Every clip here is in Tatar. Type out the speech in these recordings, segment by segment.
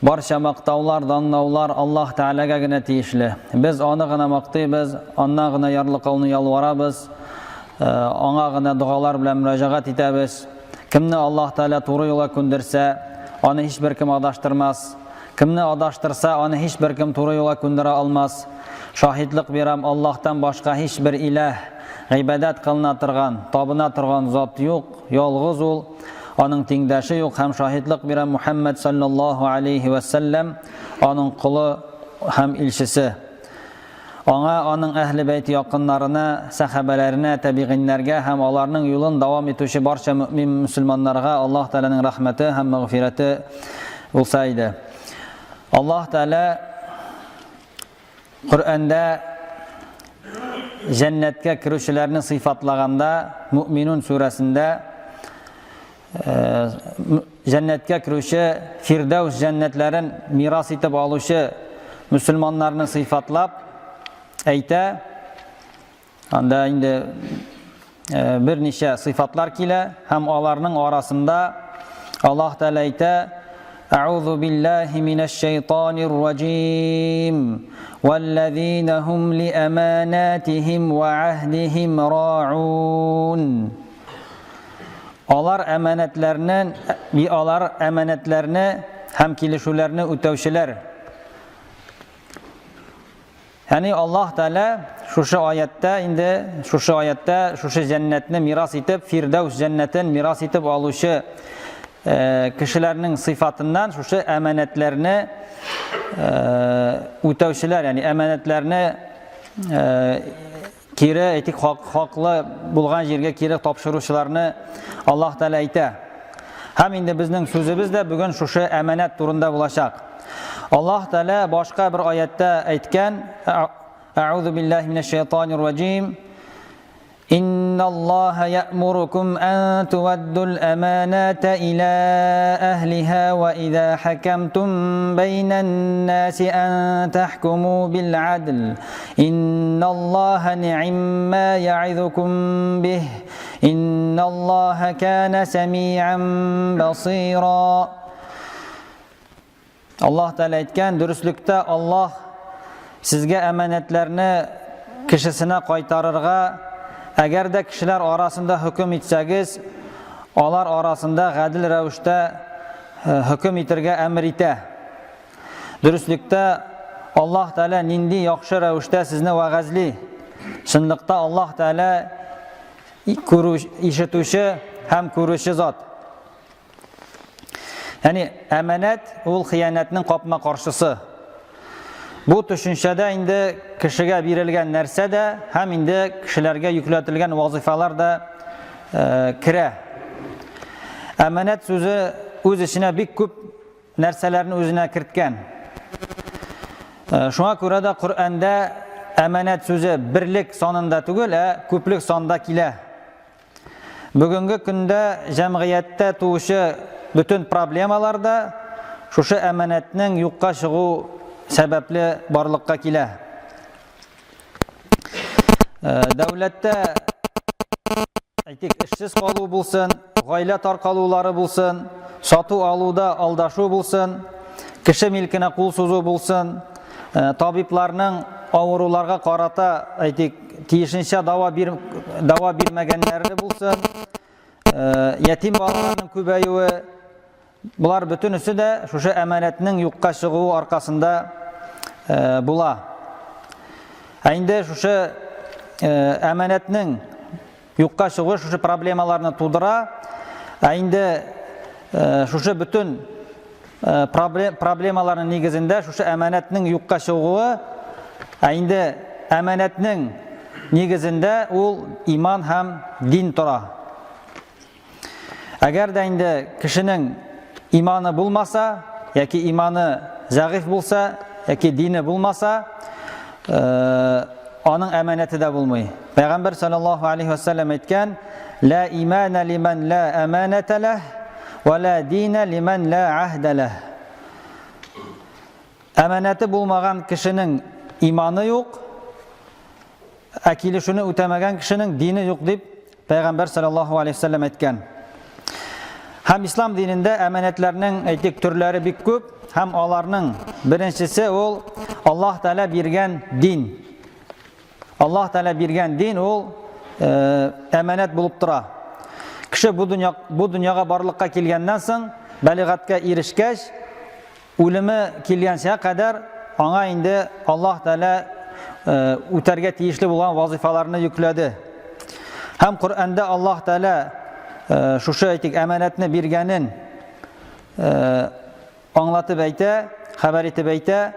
Barcha maqtovlar, danlovlar Alloh taolaga gina tegishli. Biz uni gina maqtaymiz, ondan gina yorliqovni yolvoramiz, ona gina duolar bilan murojaat etamiz. Kimni Alloh taolo to'g'ri yo'lga ko'ndirsa, uni hech bir kim adashtirmas. Kimni adashtirsa, uni hech bir kim to'g'ri yo'lga ko'ndira olmas. Shohidlik beram, Allohdan boshqa hech bir iloh, ibodat qilina turgan, tobina turgan zot yo'q, yolg'iz u. Onun tengdashi yo'q, ham shohidlik beram Muhammad sallallohu alayhi va sallam onun quli ham elchisi. Ona onun ahli bayt yaqinlarına, sahabalarına, tabi'inlarga ham ularning yo'lini davom etuvchi barcha mu'min musulmonlarga Alloh taolaning rahmati ham mag'firati bo'lsa edi. Alloh taolo Qur'onda jannatga kiruvchilarni sifatlaganda Mu'minun surasida jannatga kiruvchi Firdavs jannatlarin miros etib oluvchi musulmonlarni sifatlab ayta. Anda endi bir necha sifatlar kela, ham ularning orasida Alloh taolo ayta: "A'udhu billahi minash shaytonir rojim. Vallazina hum li amanatihim va ahdihim ra'un." Olar emanetlerini hem kilişularını ötevşiler. Yani Allah Teala şu ayette şu cennetini miras etip, Firdevs cennetin miras etip aluşu kişilerinin sıfatından şu emanetlerini ötevşiler. Yani emanetlerini kiri etik haklı bulgan yerge kiri topşırışlarını Allah Teala ayta. Hem indi bizning sözümüz de bugün şu emanet turunda bulaşaq. Allah Teala başka bir ayette aytgan: "A'udhu billahi mineşşeytanirracim. İnnallaha ya'murukum an tuwaddul emanata ila ahliha ve idha hakamtum beynen nasi an tahkumu bil adl. İnnallaha ni'imma ya'izukum bih. İnnallaha kana semi'an basira." Allah Teala aytgan, dürüstlükte Allah sizge emanetlerini kişisine qaytarırga, eğer de kişiler arasında hüküm etseniz, onlar arasında gadil ravishda hüküm etirge emir ete. Dürüstlükte Allah Teala nindi yaxshi ravishda sizni va'azli. Şunliqda Allah Teala işituvchi hem ko'ruvchi zot. Yani emanet ul xiyanatning qopma qarshisi. Bu tushunchada indi kishiga berilgan narsa da ham indi kishilarga yuklatilgan vazifalar da kira. Emanet so'zi o'z ichine bir ko'p narsalarni o'zine kiritgan. Shunga ko'ra da Qur'onda emanet so'zi birlik sonida tugul, ko'plik sonida kela. Bugungi kunda jamiyatda tug'ushi bütün problemalarda şu emanetning yo'qqa chiqu sababli borliqqa kela. Davlatda aytik ishsiz qoluv bo'lsin, oila tarqaluvlari bo'lsin, sotuv oluvda aldashuv bo'lsin, kishi milkini qo'l so'zuv bo'lsin, tabiblarning avrularga qarata aytik tiyishincha davo bermaganlari bo'lsin, yetim bolalarning ko'payuvi, bular bütünüsü de şu emanetning yo'qqa chiqu arkasında bula. Endi şu emanetning yo'qqa chiqu şu problemalarni tudura. Endi şu bütün problemaların negizinde şu emanetning yo'qqa chiqu, endi emanetning negizinde ul iman ham din tura. Eğer de endi kişinin imanı bulmasa, yoki imanı zayıf bulsa, yoki dini bulmasa, onun emaneti de bulmuyor. Peygamber sallallahu aleyhi ve sellem aytgan: "La imana liman la emanete leh ve la dine liman la ahde leh." Emaneti bulmagan kişinin imanı yok, akilishini o'tamagan kişinin dini yok deb Peygamber sallallahu aleyhi ve sellem aytgan. Hem İslam dininde emanetlerinin etik türleri bik köp, hem alarının birincisi ol Allah Teala birgen din. Allah Teala birgen din ol emanet bulup tura. Kişi bu dünyaya barlıkka kelgenden soň, baligatga erişkech, ölümü kelgençe kadar ona indi Allah Teala üterge tiyişli bolan vazifalarını yükledi. Hem Kur'an'da Allah Teala şu aytik emanetini birgenin anlatıp ayta, haber etip ayta: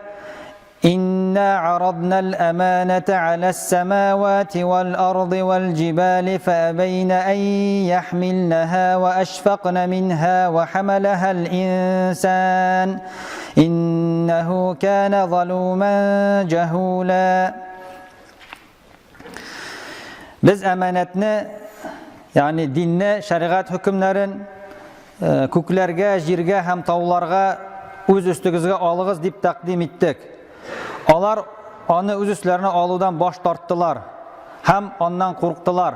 İnna aradnal emanete alas semavati vel ardı vel cibali feebeyne en yahmilnaha ve eşfaqna minha ve hamalahal insan innehu kana zalumen cehula. Biz emanetni, yani dinne, şeriat hükümlerin köklerge, jirge hem tavlarga öz üstügizge alığız dip takdim ettik. Alar onu öz üstlerine aludan baş tarttılar. Hem ondan korktular.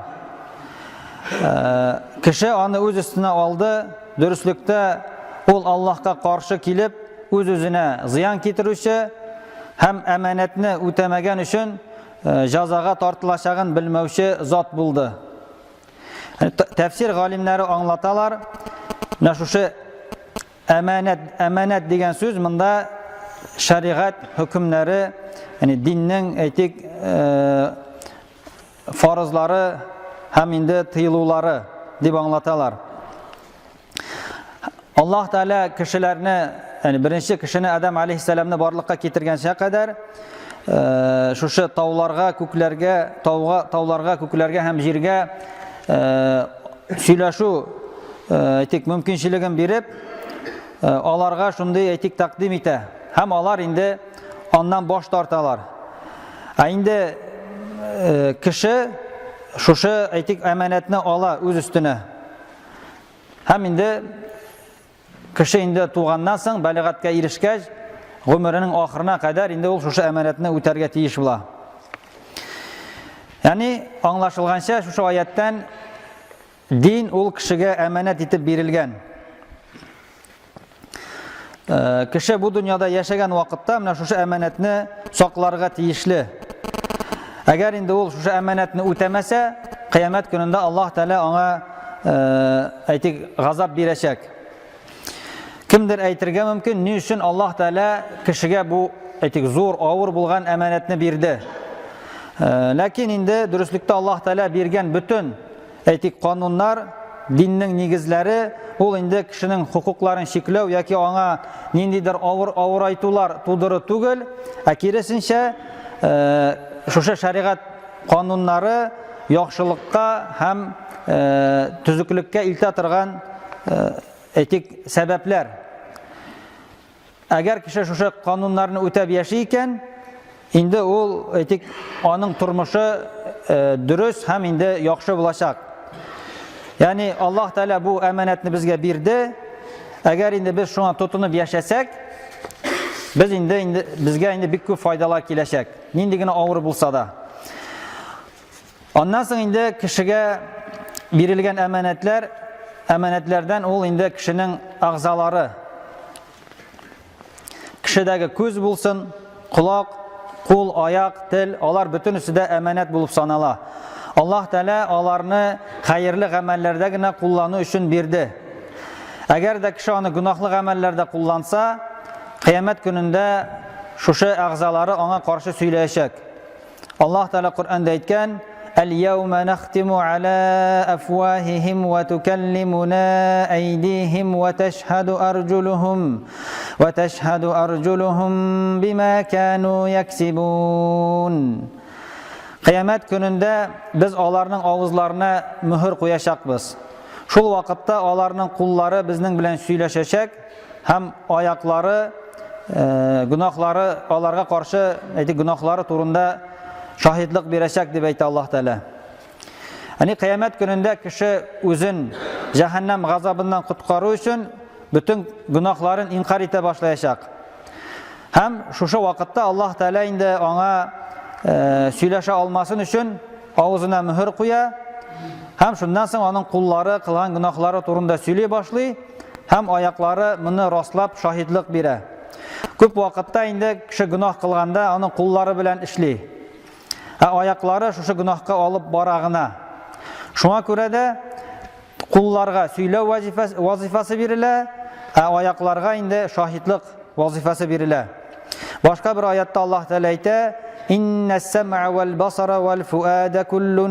Kişi onu öz üstüne aldı. Dürüstlükte ol Allah'a karşı kilip öz özüne ziyan getirüşü, hem emanetini ötemegen üçün jazaga tartılacağın bilmevşi zat buldu. Yani, tefsir galimleri anlatalar. Şu emanet degen söz bunda şeriat hükümleri, yani dinning etik farzları hem indi tıyılıları deb anlatalar. Allah Teala kişilerini, yani birinci kişini Adam aleyhisselamni barlıkka ketirgençe kadar şu tavlarga, köklerge hem jirge söyleşu etik mümkünçiligin berip alarga şunday etik takdim ete. Hem alar indi ondan boş tartalar. Indi kişi şu etik emanetini ala öz üstüne. Hem indi kişi indi tuğandan soň baligatga erişkech, ömrünün ahırına kadar indi ol şu emanetini öterge tiyiş bula. Yani anlaşılgança şu ayetten din ol kişiге emanet etip berilgen. Kişi bu dünyada yaşagan vaqtda mena şu emanetni saklarga tiyişli. Eğer indi ol şu emanetni ötemese, kıyamet gününde Allah Teala ona aytik gazap berecek. Kimdir aytırga mümkün, ne üçün Allah Teala kişiге bu aytik zor, ağır bulgan emanetni berdi. Lakin indi dürüstlükte Allah Teala bergen bütün aytik kanunlar, dinning negizleri, ol indi kişinin hukukların şeklew yoki ona nindidir ağır aytular tudurı tugul, akirisinçe şu şeriat kanunları yaxşılıkka hem tüzüklükke ilta turgan etik sebepler. Eğer kişi şu kanunlarını ötep yaşayken, indi ol etik onun turmuşu dürüst hem indi yaxşı bulacak. Yani Allah Teala bu emanetini bizge berdi. Eğer indi biz şuna tutunup yaşasak, biz bizge indi bir köp faydalar keleşek. Nindigine ağır bulsa da. Ondan soň indi kişiге berilgen emanetlerden ol indi kişinin ağzaları. Kişideki göz bulsun, kulak, kul, ayak, til, alar bütün üstüde emanet bulup sanala. Allah Teala alarını hayırlı amellerde gine kullanı üçün berdi. Eğer de kişi onu günahlı amellerde kullansa, kıyamet gününde şu ağzaları ona karşı söyleyecek. Allah Teala Kur'an'da aytgan: "El-yevme nahtimu ala afwahihim ve tukellimuna eydihim ve teşhadu arjuluhum bima kanu yaksibun." Kıyamet gününde biz alarının ağızlarına mühür koyacakbız. Şul vakitte alarının kulları bizning bilen söyleşecek, hem ayakları, günahları, alarga karşı günahları turunda şahitlik verecek diye aytdı Allah Teala. Yani kıyamet gününde kişi özün cehennem gazabından kutkarı üçün bütün günahların inkar ete başlayacak. Hem şu vakitte Allah Teala ona söyleşe almasın üçün ağzına mühür koya, Һәм шуннан соң аның куллары кылган гынахлары турында сөйли башлый, һәм аяклары моны раслап шаһидлык бирә. Күп вакытта инде кеше гынах кылганда аның куллары белән эшли. Аяклары шушы гынахка алып бара гына. Шуңа күрә дә кулларга сөйләү вазифасы бирелә, аякларга инде шаһидлык вазифасы бирелә. Башка бер аятта Аллаһ Тәгалә әйтә: «Иннәс-сам'a вал-басара вал-фуада куллу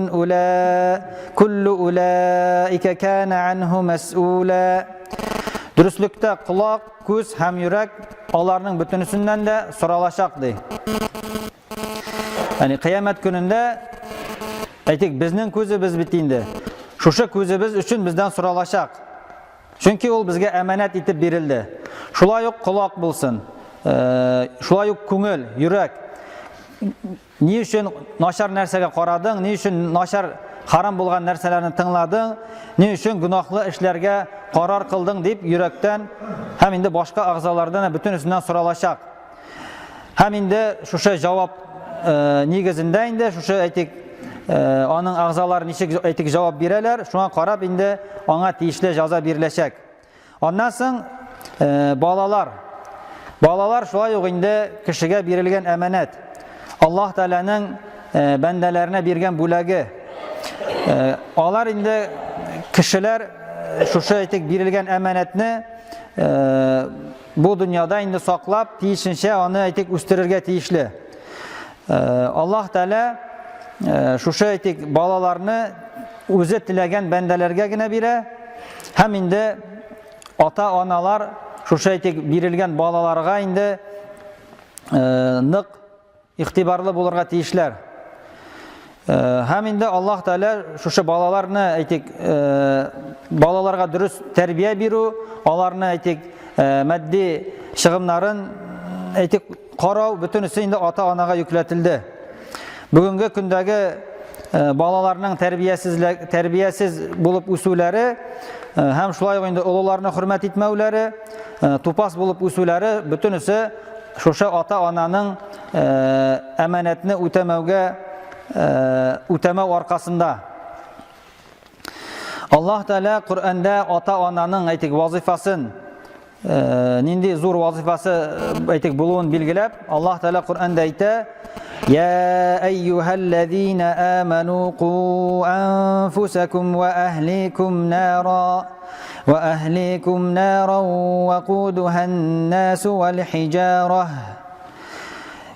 улаика кана анху мас'ула». Дөреслектә кулак, күз һәм йөрәк аларның бөтенесеннән дә соралачак ди. Яни кыямәт көнендә әйтик, безнең күзебез бит инде. Шушы күзебез өчен бездән соралачак. Чөнки ул безгә әманәт итеп бирелде. Шулай ук кулак булсын, шулай ук күңел, йөрәк. Ни өчен начар нәрсәгә карадың, ни өчен начар харам булган нәрсәләрне тыңладың, ни өчен гынахлы эшләргә карар кылдың дип йөрәктән һәм инде башка агъзалардан бөтенесеннән соралачак. Һәм инде шушы җавап нигезендә инде шушы әйтик аның агъзалары ничек әйтик җавап бирәләр, шуңа карап инде аңа тиешле җәза биреләчәк. Аннан соң балалар шулай ук инде кешегә бирелгән әманәт. Аллаһ Тәгаләнең бәндәләренә биргән бүләге. Алар инде кешеләр шушы әйтик бирелгән әманәтне бу дөньяда инде саклап, тиешенчә аны әйтик үстерергә тиешле. Аллаһ Тәгалә шушы әйтик балаларны үзе теләгән бәндәләргә генә бирә, һәм инде ата-аналар шушы әйтик бирелгән балаларга инде нык игътибарлы булырга тиешләр. Һәм инде Аллаһ Тәгалә шушы балаларны әйтик балаларга дөрес тәрбия бирү, аларны әйтик матди чыгымнарын әйтик карау бөтенесе инде ата-анага yüklәтелде. Бүгенге көндәге балаларның тәрбиясез булып үсүләре һәм шулай ук инде олыларны хөрмәт итмәүләре, тупас булып үсүләре бөтенесе шушы ата-ананың әманәтне үтәмәү аркасында. Аллаһ Тәгалә Куръанда ата-ананың әйтик вазифасын, нинди зур вазифасы әйтик булуын билгеләп, Аллаһ Тәгалә Куръанда әйтә: «Я айюхаллазина аману қу анфусакум ва ахликум нара вақудуха ан-насу вал-хижара».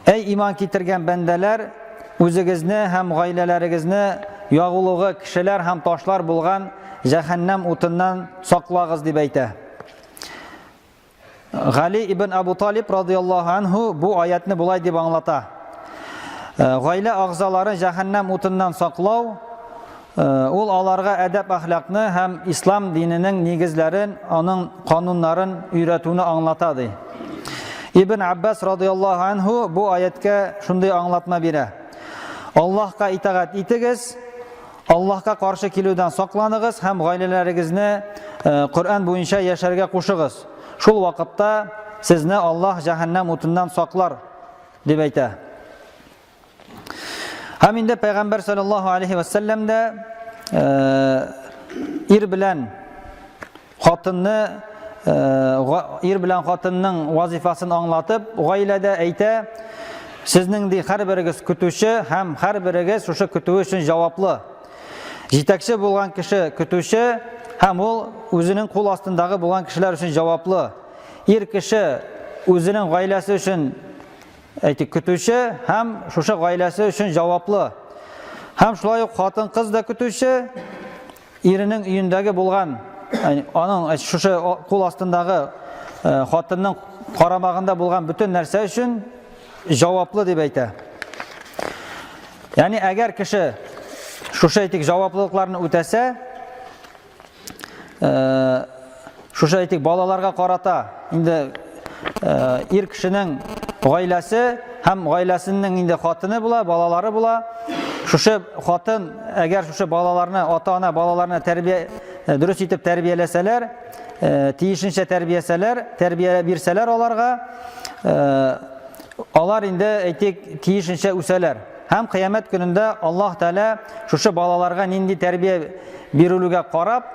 Эй иман китергән бәндәләр, үзегезне һәм гаиләләрегезне ягулыгы кешеләр һәм ташлар булган җәһәннәм утыннан саклагыз дип әйтә. Гали ибн Абу Талиб радиллаһу анху бу аятны булай дип аңлата. Гаилә агъзаларын җәһәннәм утыннан саклау, ул аларга әдәп әхлакны һәм ислам диненең нигезләрен, аның кануннарын өйрәтүне аңлата ди. Ибн Аббас радиллаһу анху бу аятка шундый аңлатма бирә. Аллаһка итагать итегез, Аллаһка каршы килүдән сакланыгыз һәм гаиләләрегезне Коръән буенча яшәргә кушыгыз. Шул вакытта сезне Аллаһ җәһәннәм утыннан саклар дип әйтә. Һәм инде Пәйгамбәр саллаллаһу алейхи ва сәлләм дә ир белән хатынның вазифасын аңлатып, гаиләдә әйтә: сезнең ди һәрберегез көтүче һәм һәрберегез шушы көтү өчен җаваплы. Җитәкче булган кеше көтүче һәм ул үзенең кул астындагы булган кешеләр өчен җаваплы. Ир кеше үзенең гаиләсе өчен әйтик көтүче һәм шушы гаиләсе өчен җаваплы. Һәм шулай ук хатын-кыз да көтүче, иренең өендәге булган, аның шушы кул астындагы хатынның карамагында булган бүтән нәрсә өчен җаваплы дип әйтә. Яни әгәр кеше шушы әйтик җаваплылыкларны үтәсә, шушы әйтик балаларга карата, инде ир кешенең гаиләсе һәм гаиләсенең инде хатыны була, балалары була. Шушы хатын әгәр шушы балаларны, ата-ана балаларны дөрес итеп тәрбияләсәләр, тиешенчә тәрбия бирсәләр аларга, алар инде әйтик тиешенчә үсәләр. һәм кыямәт көнендә Аллаһ Тәала шушы балаларга нинди тәрбия бирүлегә карап,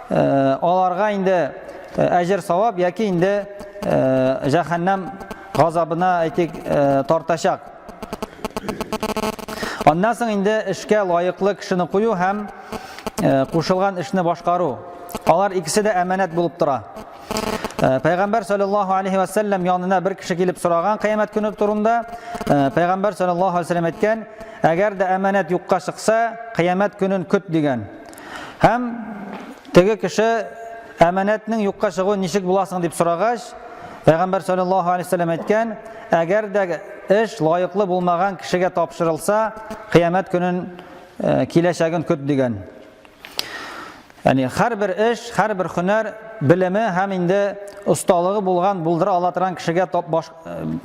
аларга инде әҗер савап яки инде җәһәннәм газабына әйтик тартачак. Аннан соң инде эшкә лаеклы кешене кую һәм кушылган эшне башкару. Алар икесе дә әманәт булып тора. Пәйгамбәр саллаллаһу алейхи ва саллям янына бер кеше килеп сораган кыямәт көне турында. Пәйгамбәр саллаллаһу алейхи ва саллям әйткән: "Әгәр дә әманәт юкка чыкса, кыямәт көнен көт" дигән. Һәм теге кеше әманәтнең юкка чыгуы ничек буласың дип сорагач, Пәйгамбәр саллаллаһу алейхи ва саллям әйткән: "Әгәр дә эш лаеклы булмаган кешегә тапшырылса, кыямәт көнен киләчәген көт" дигән. Yani һәрбер эш, һәрбер һөнәр, белеме һәм инде осталыгы булган, булдыра ала торган кешегә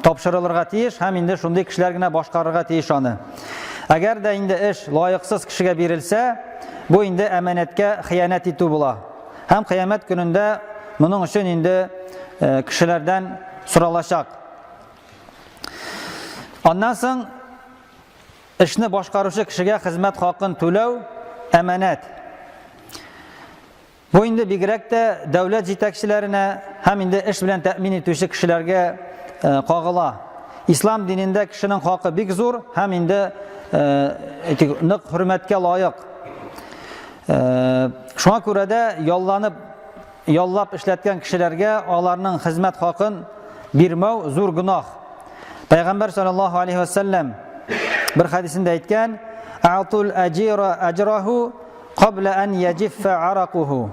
тапшырылырга тиеш, һәм инде шундый кешеләр генә башкарырга тиеш аны. Әгәр дә инде эш лаексыз кешегә бирелсә, бу инде әманәткә хыянат итү була. Һәм кыямәт көнендә моның өчен инде кешеләрдән соралачак. Аннан соң эшне башкаручы кешегә хезмәт хакын түләү әманәт. Бу инде бигрәк тә дәүләт җитәкчеләренә һәм инде эш белән тәэмин итүче кешеләргә кагыла. Ислам динендә кешенең хакы бик зур һәм инде нык хөрмәткә лаек. Шуңа күрә дә яллап эшләткән кешеләргә аларның хезмәт хакын бирмәү зур гөнаһ. Пәйгамбәр саллаллаһу алейхи ва саллям бер хадисендә әйткән: "А'тул аҗира аҗраху qabla an yajiffa araquhu."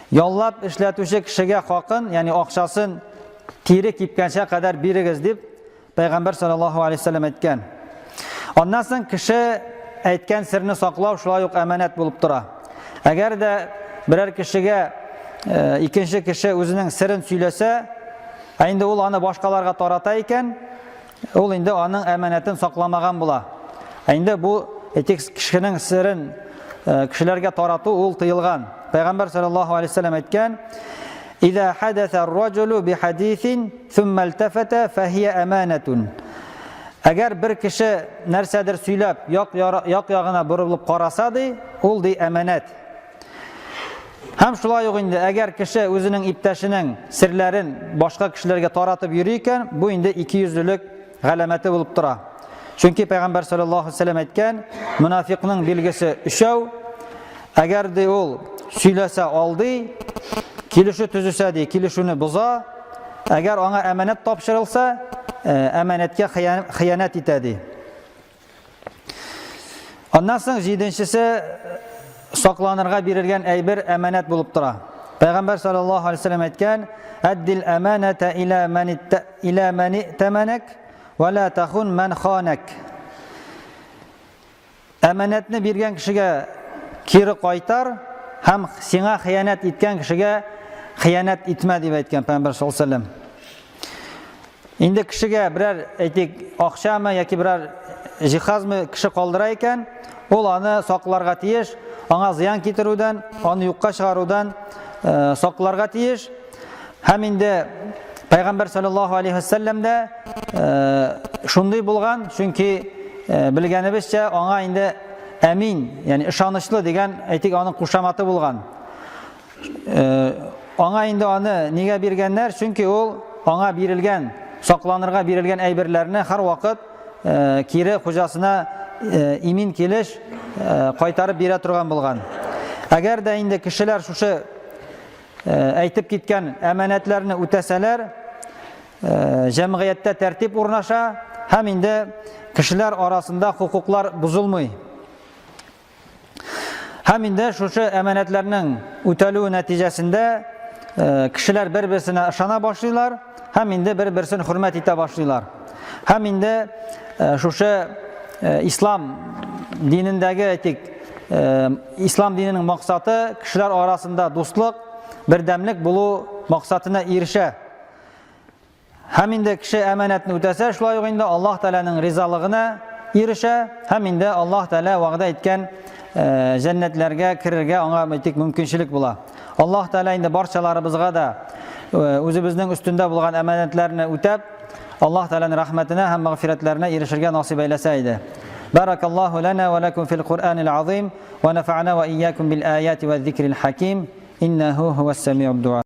Яллап эшләтүче кешегә хакын, ягъни акчасын тире кипкәнчә кадәр бирегез дип Пәйгамбәр саллаллаһу алейхи ва саллям әйткән. Аннан соң кеше әйткән серне саклау шулай ук әманәт булып тора. Әгәр дә берәр кешегә икенче кеше үзенең серен сөйләсә, инде ул аны башкаларга тарата икән, ул инде аның әманәтен сакламаган була. Инде бу кешенең серен кешеләргә тарату ул тыелган. Пәйгамбәр саллаллаһу алейхи ва саллям әйткән: "Иза хадаса ар-раҗулу бихадисин, thumma iltafata fahiya amanatun." Әгәр бер кеше нәрсәдер сөйләп, як-ягына борылып караса ди, ул ди әманәт. Һәм шулай ук инде әгәр кеше үзенең иптәшенең серләрен башка кешеләргә таратып йөри икән, бу инде икейөзлелек галәмәте булып тора. Чөнки Пәйгамбәр саллаллаһу алейхи ва саллям әйткән: "Мунафикның билгесе өчәү, әгәр ди ул сөйләсә алдый, килешү төзүсә ди, килешүне боза, әгәр аңа әманәт тапшырылса, әманәткә хыянат итә ди." Аннан соң 7-нчесе сакланырга бирелгән әйбер әманәт булып тора. Пәйгамбәр саллаллаһу алейхи ва саллям әйткән: "Аддил аманата ила ман таманак ва ла тахун ман ханак." Әманәтне биргән кешегә кире кайтар һәм сиңа хыянат иткән кешегә хыянат итмә дип әйткән Пәйгамбәр саллаллаһу алейхи ва саллям. Инде кешегә берәр әйтик акчамы яки берәр җиһазмы кеше калдыра икән, ул аны сакларга тиеш, аңа зыян китерүдән, аны юкка чыгарудан сакларга тиеш. Һәм инде Пәйгамбәр саллаллаһу алейхи ва саллям да шундый булган, чөнки белгәнебезчә аңа инде әмин, ягъни ышанычлы дигән әйтик аның кушаматы булган. Аңа инде аны нигә биргәннәр? Чөнки ул аңа бирелгән, сакланырга бирелгән әйберләрне һәр вакыт кире хуҗасына имин килеш кайтарып бирә торган булган. Әгәр дә инде кешеләр шушы әйтеп киткән әманәтләрне үтәсәләр, җәмгыятьтә тәртип урнаша һәм инде кешеләр арасында хукуклар бузылмый. Һәм инде шушы әманәтләрнең үтәлү нәтиҗәсендә кешеләр бер-берсенә ышана башлыйлар һәм инде бер-берсен хөрмәт итә башлыйлар. Һәм инде шушы ислам динендәге әйтик, ислам диненең максаты кешеләр арасында дуслык, бердәмлек булу максатына ирешә. Һәм инде кеше әманәтне үтәсә, шулай ук инде Аллаһ Тәаләнең ризалыгына ирешә һәм инде Аллаһ Тәалә вәгъдә иткән җәннәтләргә керергә аңа әйтик мөмкинчелек була. Аллаһ Тәалә инде барчаларыбызга да үзебезнең өстендә булган әманәтләрне үтәп, Аллаһ Тәаләнең рәхмәтенә һәм мәгъфирәтләренә ирешергә насыйп әйләсә иде. بارك الله لنا ولكم في القرآن العظيم ونفعنا وإياكم بالآيات والذكر الحكيم إنه هو السميع الدعاء